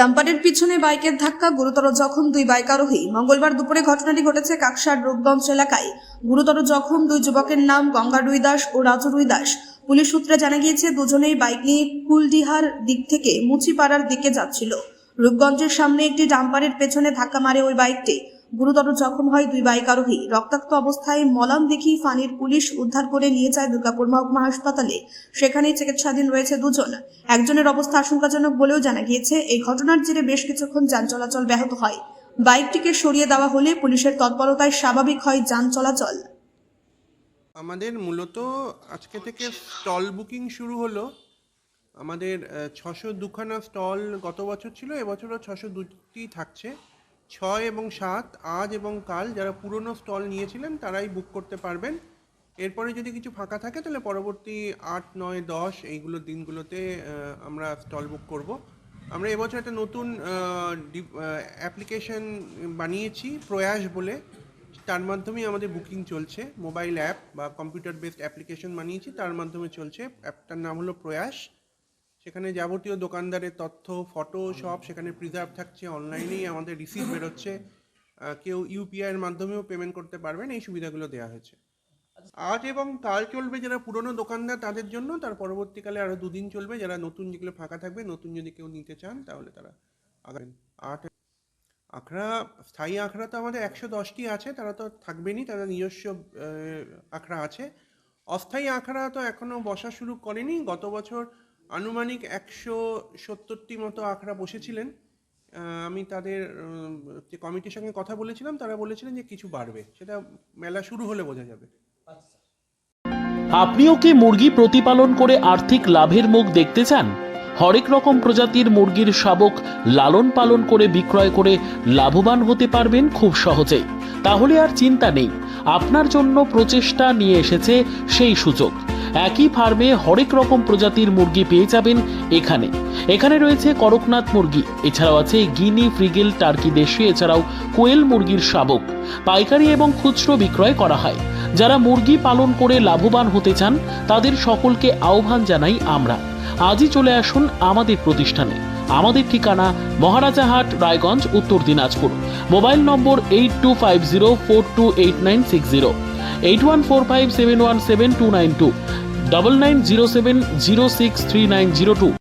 ডাম্পারের পিছনে বাইকের ধাক্কা, গুরুতর জখম দুই বাইক আরোহী। মঙ্গলবার দুপুরে ঘটনাটি ঘটেছে কাকসার রূপগঞ্জ এলাকায়। গুরুতর জখম দুই যুবকের নাম গঙ্গা রুই দাস ও রাজু রুই দাস। পুলিশ সূত্রে জানা গিয়েছে, দুজনেই বাইক নিয়ে কুলডিহার দিক থেকে মুচিপাড়ার দিকে যাচ্ছিল। রূপগঞ্জের সামনে একটি ডাম্পারের পেছনে ধাক্কা মারে ওই বাইকটি। গুরুতর জখম হয় দুই বাইক আরোহী। রক্তাক্ত অবস্থায় মলামদিঘি ফাঁড়ির পুলিশ উদ্ধার করে নিয়ে যায় দুর্গাপুর মহকুমা হাসপাতালে। সেখানেই চিকিৎসাধীন রয়েছে দুজন। একজনের অবস্থা আশঙ্কাজনক বলেও জানা গিয়েছে। এই ঘটনার জেরে বেশ কিছুক্ষণ যান চলাচল ব্যাহত হয়। বাইকটিকে সরিয়ে দেওয়া হলে পুলিশের তৎপরতায় স্বাভাবিক হয় যান চলাচল। আমাদের মূলত আজকে থেকে স্টল বুকিং শুরু হলো। আমাদের 602খানা স্টল গত বছর ছিল, এবছরও 602টি থাকছে। 6 এবং 7 আজ এবং কাল যারা পুরনো স্টল নিয়েছিলেন তারাই বুক করতে পারবেন। এরপরে যদি কিছু ফাঁকা থাকে তাহলে পরবর্তী 8, 9, 10 এইগুলো দিনগুলোতে আমরা স্টল বুক করব। আমরা এবছর একটা নতুন অ্যাপ্লিকেশন বানিয়েছি প্রয়াস বলে, তার মাধ্যমেই আমাদের বুকিং চলছে। মোবাইল অ্যাপ বা কম্পিউটার বেসড অ্যাপ্লিকেশন বানিয়েছি, তার মাধ্যমে চলছে। অ্যাপটার নাম হলো প্রয়াস। সেখানে যাবতীয় দোকানদারের তথ্য, ফটো সব সেখানে প্রিজার্ভ থাকছে। অনলাইনেই আমাদের রিসিপ্ট বেরোচ্ছে। কেউ ইউপিআইয়ের মাধ্যমেও পেমেন্ট করতে পারবেন। এই সুবিধাগুলো দেওয়া হয়েছে। আজ এবং কাল চলবে যারা পুরনো দোকানদার তাদের জন্য, তার পরবর্তীকালে আরও 2 দিন চলবে। যারা নতুন যেগুলো ফাঁকা থাকবে, নতুন যদি কেউ নিতে চান তাহলে তারা আগাবেন। আখড়া, স্থায়ী আখড়া তো আমাদের 110টি আছে, তারা তো থাকবেনই, তারা নিজস্ব আখড়া আছে। অস্থায়ী আখড়া তো এখনও বসা শুরু করেনি। গত বছর আনুমানিক 170টি মতো আখড়া বসেছিলেন। আমি তাদের যে কমিটির সঙ্গে কথা বলেছিলাম, তারা বলেছিলেন যে কিছু বাড়বে, সেটা মেলা শুরু হলে বোঝা যাবে। আপনিও কি মুরগি প্রতিপালন করে আর্থিক লাভের মুখ দেখতে চান? হরেক রকম প্রজাতির মুরগির শাবক লালন পালন করে বিক্রয় করে লাভবান হতে পারবেন খুব সহজেই। তাহলে আর চিন্তা নেই, আপনার জন্য প্রচেষ্টা নিয়ে এসেছে সেই সুযোগ। একই ফার্মে হরেক রকম প্রজাতির মুরগি পেয়ে যাবেন এখানে রয়েছে করকনাথ মুরগি, এছাড়াও আছে গিনি, ফ্রিগেল, টার্কি দেশি, এছাড়াও কোয়েল মুরগির শাবক। পাইকারি এবং খুচরো বিক্রয় করা হয়। যারা মুরগি পালন করে লাভবান হতে চান তাদের সকলকে আহ্বান জানাই আমরা। আজই চলে আসুন আমাদের প্রতিষ্ঠানে। আমাদের ঠিকানা মহারাজাহাট, রায়গঞ্জ, উত্তর দিনাজপুর। মোবাইল নম্বর 8250428960, 8145717292, 9907063902।